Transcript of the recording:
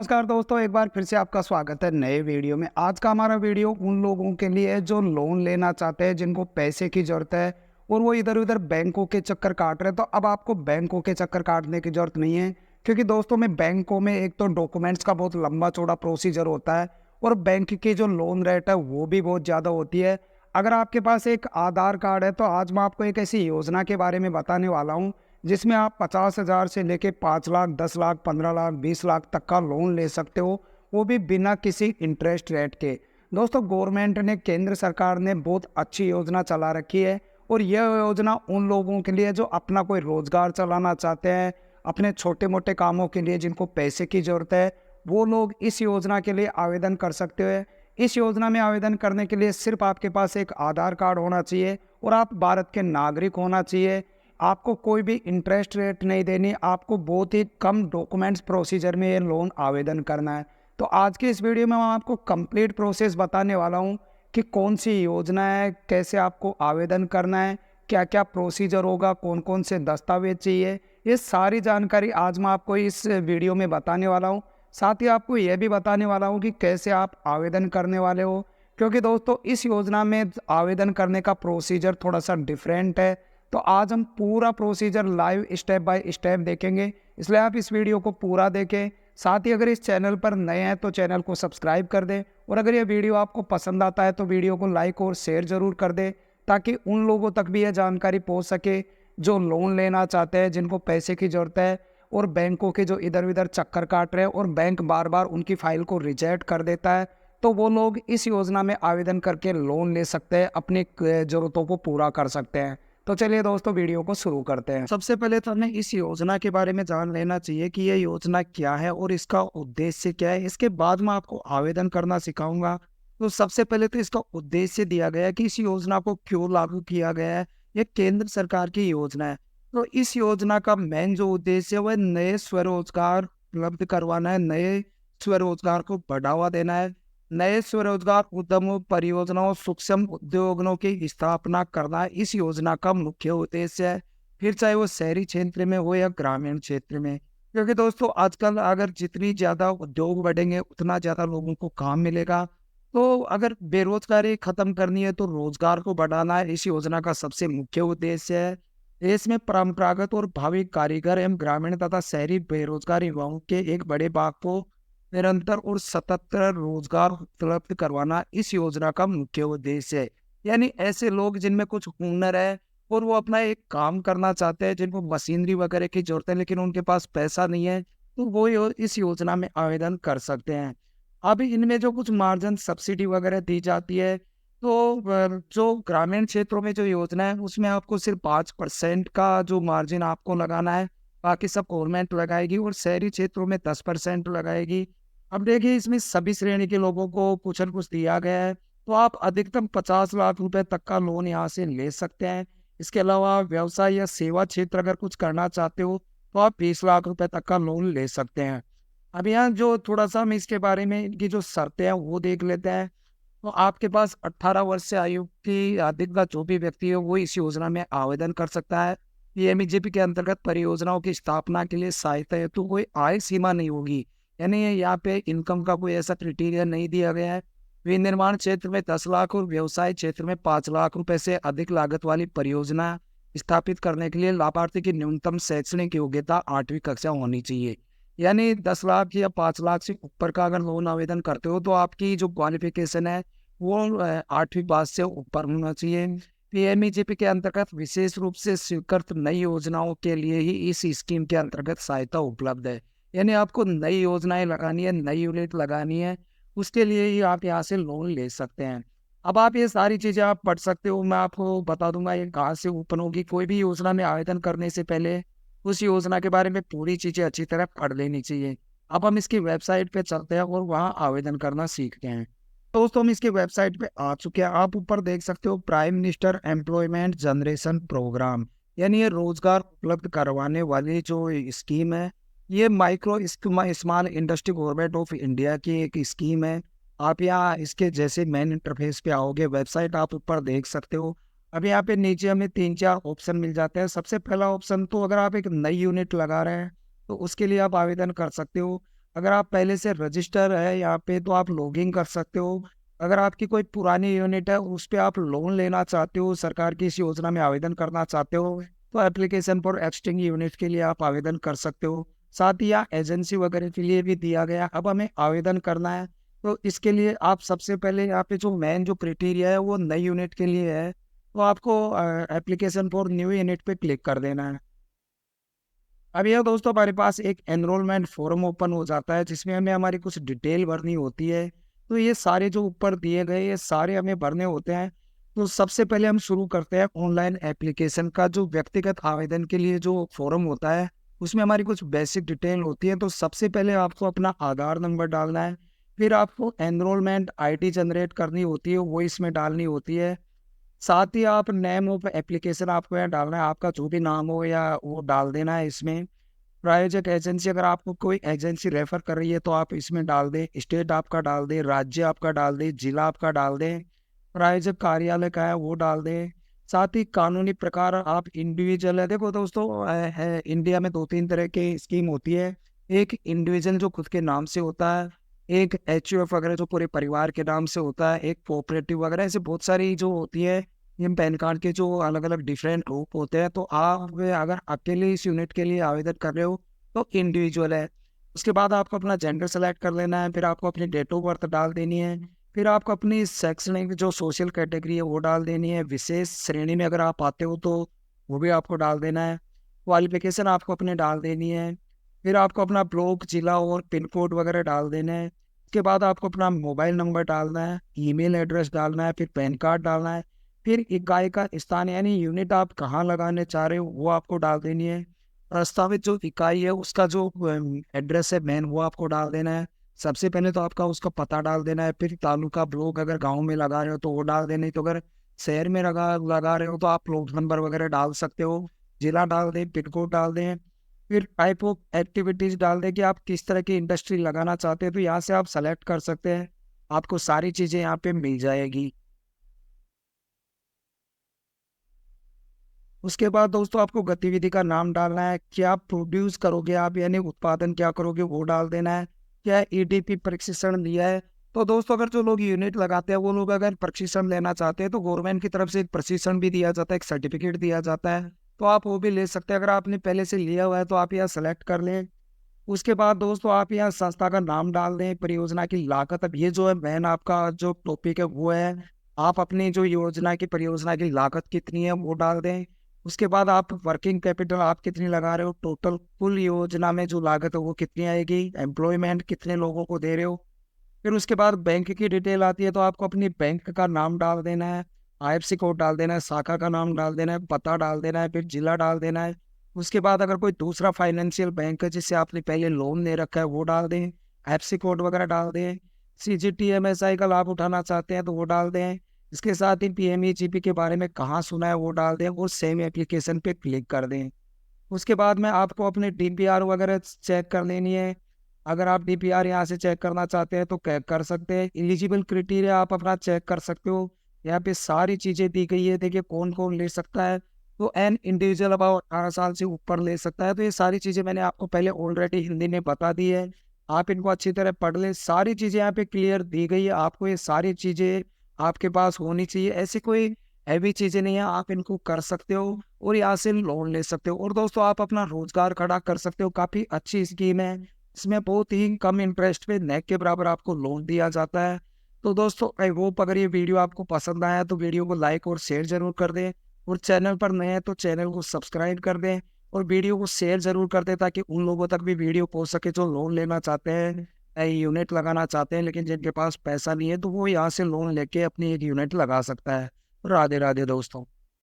नमस्कार दोस्तों, एक बार फिर से आपका स्वागत है नए वीडियो में। आज का हमारा वीडियो उन लोगों के लिए है जो लोन लेना चाहते हैं, जिनको पैसे की ज़रूरत है और वो इधर-उधर बैंकों के चक्कर काट रहे हैं। तो अब आपको बैंकों के चक्कर काटने की ज़रूरत नहीं है, क्योंकि दोस्तों में बैंकों में एक तो डॉक्यूमेंट्स का बहुत लंबा-चौड़ा प्रोसीजर होता है और बैंक की जो लोन रेट है वो भी बहुत ज़्यादा होती है। अगर आपके पास एक आधार कार्ड है तो आज मैं आपको एक ऐसी योजना के बारे में बताने वाला हूँ जिसमें आप 50,000 से लेके 5 लाख, 10 लाख, 15 लाख, 20 लाख तक का लोन ले सकते हो, वो भी बिना किसी इंटरेस्ट रेट के। दोस्तों, गवर्नमेंट ने, केंद्र सरकार ने बहुत अच्छी योजना चला रखी है और यह योजना उन लोगों के लिए जो अपना कोई रोजगार चलाना चाहते हैं, अपने छोटे-मोटे कामों के लिए जिनको पैसे की ज़रूरत है, वो लोग इस योजना के लिए आवेदन कर सकते हैं। इस योजना में आवेदन करने के लिए सिर्फ आपके पास एक आधार कार्ड होना चाहिए और आप भारत के नागरिक होना चाहिए। आपको कोई भी इंटरेस्ट रेट नहीं देनी, आपको बहुत ही कम डॉक्यूमेंट्स प्रोसीजर में ये लोन आवेदन करना है। तो आज की इस वीडियो में मैं आपको कंप्लीट प्रोसेस बताने वाला हूँ कि कौन सी योजना है, कैसे आपको आवेदन करना है, क्या-क्या प्रोसीजर होगा, कौन-कौन से दस्तावेज चाहिए। ये सारी जानकारी आज मैं आपको इस वीडियो में बताने वाला हूँ। साथ ही आपको यह भी बताने वाला हूँ कि कैसे आप आवेदन करने वाले हो, क्योंकि दोस्तों इस योजना में आवेदन करने का प्रोसीजर थोड़ा-सा डिफरेंट है। तो आज हम पूरा procedure live step by step देखेंगे, इसलिए आप इस वीडियो को पूरा देखें। साथ ही अगर इस चैनल पर नए हैं तो चैनल को सब्सक्राइब कर दें और अगर ये वीडियो आपको पसंद आता है तो वीडियो को लाइक और शेयर ज़रूर कर दें, ताकि उन लोगों तक भी यह जानकारी पहुंच सके जो लोन लेना चाहते हैं, जिनको पैसे की ज़रूरत है और बैंकों के जो इधर-उधर चक्कर काट रहे हैं और बैंक बार-बार उनकी फ़ाइल को रिजेक्ट कर देता है। तो वो लोग इस योजना में आवेदन करके लोन ले सकते हैं, अपनी ज़रूरतों को पूरा कर सकते हैं। तो चलिए दोस्तों, वीडियो को शुरू करते हैं। सबसे पहले तो हमें इस योजना के बारे में जान लेना चाहिए कि ये योजना क्या है और इसका उद्देश्य क्या है। इसके बाद मैं आपको आवेदन करना सिखाऊंगा। तो सबसे पहले तो इसका उद्देश्य दिया गया है कि इस योजना को क्यों लागू किया गया है। ये केंद्र सरकार की योजना है। तो इस योजना का मेन जो उद्देश्य है वह नए स्वरोजगार उपलब्ध करवाना है, नए स्वरोजगार को बढ़ावा देना है, नए स्वरोजगार उद्यमों, परियोजनाओं, सूक्ष्म उद्योगों की स्थापना करना इस योजना का मुख्य उद्देश्य है। फिर चाहे वो शहरी क्षेत्र में हो या ग्रामीण क्षेत्र में, क्योंकि दोस्तों आजकल अगर जितनी ज़्यादा उद्योग बढ़ेंगे उतना ज़्यादा लोगों को काम मिलेगा। तो अगर बेरोजगारी खत्म करनी है तो रोजगार को बढ़ाना है इस योजना का सबसे मुख्य उद्देश्य है। देश में परंपरागत और भावी कारीगर एवं ग्रामीण तथा शहरी बेरोजगार युवाओं के एक बड़े भाग को निरंतर और सतत रोजगार उपलब्ध करवाना इस योजना का मुख्य उद्देश्य है। यानी ऐसे लोग जिनमें कुछ हुनर है और वो अपना एक काम करना चाहते हैं, जिनको मशीनरी वगैरह की जरूरत है लेकिन उनके पास पैसा नहीं है, तो वो इस योजना में आवेदन कर सकते हैं। अभी इनमें जो कुछ मार्जिन सब्सिडी वगैरह दी जाती है, तो जो ग्रामीण क्षेत्रों में जो योजना है उसमें आपको सिर्फ 5% का जो मार्जिन आपको लगाना है, बाकी सब गवर्नमेंट लगाएगी और शहरी क्षेत्रों में 10% लगाएगी। अब देखिए, इसमें सभी श्रेणी के लोगों को कुछ न कुछ दिया गया है, तो आप अधिकतम 50 लाख रुपए तक का लोन यहाँ से ले सकते हैं। इसके अलावा व्यवसाय या सेवा क्षेत्र अगर कुछ करना चाहते हो तो आप 20 लाख रुपए तक का लोन ले सकते हैं। अब यहाँ जो थोड़ा-सा हम इसके बारे में इनकी जो शर्तें हैं वो देख लेते हैं। तो आपके पास 18 वर्ष से आयु की अधिक का जो भी व्यक्ति है वो इस योजना में आवेदन कर सकता है। पीएमईजीपी के अंतर्गत परियोजनाओं की स्थापना के लिए सहायता हेतु कोई आय सीमा नहीं होगी। यानी यहाँ पे इनकम का कोई ऐसा क्राइटेरिया नहीं दिया गया है। विनिर्माण क्षेत्र में 10 लाख और व्यवसाय क्षेत्र में 5 लाख रुपए से अधिक लागत वाली परियोजना स्थापित करने के लिए लाभार्थी की न्यूनतम शैक्षणिक योग्यता 8वीं कक्षा होनी चाहिए। यानी 10 लाख या 5 लाख से ऊपर का अगर लोन आवेदन करते हो तो आपकी जो क्वालिफिकेशन है वो 8वीं पास से ऊपर होना चाहिए। पीएमईजीपी के अंतर्गत विशेष रूप से स्वीकृत नई योजनाओं के लिए ही इस स्कीम के अंतर्गत सहायता उपलब्ध है। यानी आपको नई योजनाएं लगानी है, नई यूनिट लगानी है, उसके लिए ही आप यहाँ से लोन ले सकते हैं। अब आप ये सारी चीज़ें आप पढ़ सकते हो, मैं आपको बता दूंगा ये कहाँ से ओपन होगी। कोई भी योजना में आवेदन करने से पहले उस योजना के बारे में पूरी चीज़ें अच्छी तरह पढ़ लेनी चाहिए। अब हम इसकी वेबसाइट पे चलते हैं और वहाँ आवेदन करना सीखते हैं। दोस्तों, हम इसकी वेबसाइट पे आ चुके हैं। आप ऊपर देख सकते हो prime minister employment generation programme, यानी ये रोजगार उपलब्ध करवाने वाली जो स्कीम है। ये micro small industry government of India की एक स्कीम है। आप यहाँ इसके जैसे मेन इंटरफेस पे आओगे, वेबसाइट आप ऊपर देख सकते हो। अब यहाँ पे नीचे हमें 3-4 ऑप्शन मिल जाते हैं। सबसे पहला ऑप्शन, तो अगर आप एक नई यूनिट लगा रहे हैं तो उसके लिए आप आवेदन कर सकते हो। अगर आप पहले से रजिस्टर है यहाँ पे तो आप लॉगिन कर सकते हो। अगर आपकी कोई पुरानी यूनिट है उस पे आप लोन लेना चाहते हो, सरकार की इस योजना में आवेदन करना चाहते हो, तो एप्लीकेशन फॉर एक्सटिंग यूनिट के लिए आप आवेदन कर सकते हो। साथ ही यहाँ एजेंसी वगैरह के लिए भी दिया गया। अब हमें आवेदन करना है तो इसके लिए आप सबसे पहले यहाँ पे जो मेन जो क्राइटेरिया है वो नई यूनिट के लिए है, तो आपको एप्लीकेशन फॉर न्यू यूनिट पे क्लिक कर देना है। अब यह दोस्तों हमारे पास एक एनरोलमेंट फॉर्म ओपन हो जाता है जिसमें हमें हमारी कुछ डिटेल भरनी होती है। तो ये सारे जो ऊपर दिए गए ये सारे हमें भरने होते हैं। तो सबसे पहले हम शुरू करते हैं ऑनलाइन एप्लीकेशन का। जो व्यक्तिगत आवेदन के लिए जो फॉर्म होता है उसमें हमारी कुछ बेसिक डिटेल होती है। तो सबसे पहले आपको अपना आधार नंबर डालना है, फिर आपको एनरोलमेंट आईडी जनरेट करनी होती है, वो इसमें डालनी होती है। साथ ही आप नेम ऑफ एप्लीकेशन आपको यहाँ डालना है, आपका जो भी नाम हो या वो डाल देना है इसमें। प्रायोजक एजेंसी, अगर आपको कोई एजेंसी रेफर कर रही है तो आप इसमें डाल दें, स्टेट आपका डाल दें, राज्य आपका डाल दें, जिला आपका डाल दें, प्रायोजक कार्यालय का है वो डाल दें। साथ ही कानूनी प्रकार आप इंडिविजुअल है। देखो दोस्तों, इंडिया में 2-3 तरह की स्कीम होती है। एक इंडिविजुअल जो खुद के नाम से होता है, एक एचयूएफ वगैरह जो पूरे परिवार के नाम से होता है, एक कोऑपरेटिव वगैरह, ऐसे बहुत सारी जो होती है। ये पैन कार्ड के जो अलग अलग डिफरेंट रूप होते हैं। तो आप अगर अकेले इस यूनिट के लिए आवेदन कर रहे हो तो इंडिविजुअल है। उसके बाद आपको अपना जेंडर सेलेक्ट कर लेना है, फिर आपको अपनी डेट ऑफ बर्थ डाल देनी है, फिर आपको अपनी शैक्षणिक जो सोशल कैटेगरी है वो डाल देनी है। विशेष श्रेणी में अगर आप आते हो तो वो भी आपको डाल देना है। क्वालिफिकेशन आपको अपने डाल देनी है। फिर आपको अपना ब्लॉक, जिला और पिन कोड वगैरह डाल देना है। उसके बाद आपको अपना मोबाइल नंबर डालना है, ईमेल एड्रेस डालना है, फिर पैन कार्ड डालना है, फिर इकाई का स्थान यानी यूनिट आप कहाँ लगाने चाह रहे हो वो आपको डाल देनी है। प्रस्तावित जो इकाई है उसका जो एड्रेस है मेन वो आपको डाल देना है। सबसे पहले तो आपका उसका पता डाल देना है, फिर तालुका, ब्लॉक, अगर गांव में लगा रहे हो तो वो डाल देना, तो अगर शहर में लगा लगा रहे हो तो आप प्लॉट नंबर वगैरह डाल सकते हो। जिला डाल दें, पिन कोड डाल दें, फिर टाइप ऑफ एक्टिविटीज डाल दें कि आप किस तरह की इंडस्ट्री लगाना चाहते हैं, तो यहाँ से आप सेलेक्ट कर सकते हैं। आपको सारी चीज़ें यहाँ पे मिल जाएगी। उसके बाद दोस्तों आपको गतिविधि का नाम डालना है, क्या प्रोड्यूस करोगे आप यानी उत्पादन क्या करोगे वो डाल देना है। क्या ईडीपी प्रशिक्षण लिया है। तो दोस्तों अगर जो लोग यूनिट लगाते हैं वो लोग अगर प्रशिक्षण लेना चाहते हैं तो गवर्नमेंट की तरफ से एक प्रशिक्षण भी दिया जाता है, एक सर्टिफिकेट दिया जाता है, तो आप वो भी ले सकते हैं। अगर आपने पहले से लिया हुआ है तो आप यहाँ सेलेक्ट कर लें। उसके बाद दोस्तों आप यहाँ संस्था का नाम डाल दें, परियोजना की लागत। अब ये जो है मेन आपका जो टॉपिक है वो है, आप अपनी जो योजना की परियोजना की लागत कितनी है वो डाल दें। उसके बाद आप वर्किंग कैपिटल आप कितनी लगा रहे हो, टोटल कुल योजना में जो लागत है वो कितनी आएगी, एम्प्लॉयमेंट कितने लोगों को दे रहे हो। फिर उसके बाद बैंक की डिटेल आती है, तो आपको अपनी बैंक का नाम डाल देना है, आईएफएससी कोड डाल देना है, शाखा का नाम डाल देना है, पता डाल देना है, फिर जिला डाल देना है। उसके बाद अगर कोई दूसरा फाइनेंशियल बैंक है जिससे आपने पहले लोन ले रखा है वो डाल दें, आईएफएससी कोड वगैरह डाल दें। सीजीटीएमएसआई का लाभ उठाना चाहते हैं तो वो डाल दें। इसके साथ ही पीएमईजीपी के बारे में कहाँ सुना है वो डाल दें और सेम एप्लीकेशन पे क्लिक कर दें। उसके बाद में आपको अपने डीपीआर वगैरह चेक कर लेनी है। अगर आप डीपीआर यहाँ से चेक करना चाहते हैं तो कर सकते हैं। एलिजिबल क्राइटेरिया आप अपना चेक कर सकते हो। यहाँ पे सारी चीज़ें दी गई है, देखिए कौन कौन ले सकता है। तो एन इंडिविजुअल अब 18 साल से ऊपर ले सकता है। तो ये सारी चीज़ें मैंने आपको पहले ऑलरेडी हिंदी में बता दी है, आप इनको अच्छी तरह पढ़ लें। सारी चीज़ें यहाँ पे क्लियर दी गई है, आपको ये सारी चीज़ें आपके पास होनी चाहिए। ऐसी कोई हैवी चीज़ें नहीं है, आप इनको कर सकते हो और यहाँ से लोन ले सकते हो। और दोस्तों आप अपना रोजगार खड़ा कर सकते हो, काफ़ी अच्छी स्कीम है। इसमें बहुत ही कम इंटरेस्ट पे नेक के बराबर आपको लोन दिया जाता है। तो दोस्तों आई होप अगर ये वीडियो आपको पसंद आया तो वीडियो को लाइक और शेयर जरूर कर दें, और चैनल पर नए हैं तो चैनल को सब्सक्राइब कर दें, और वीडियो को शेयर जरूर कर दें ताकि उन लोगों तक भी वीडियो पहुंच सके जो लोन लेना चाहते हैं, यूनिट लगाना चाहते हैं, लेकिन जिनके पास पैसा नहीं है तो वो यहाँ से लोन लेके अपनी एक यूनिट लगा सकता है। राधे राधे दोस्तों।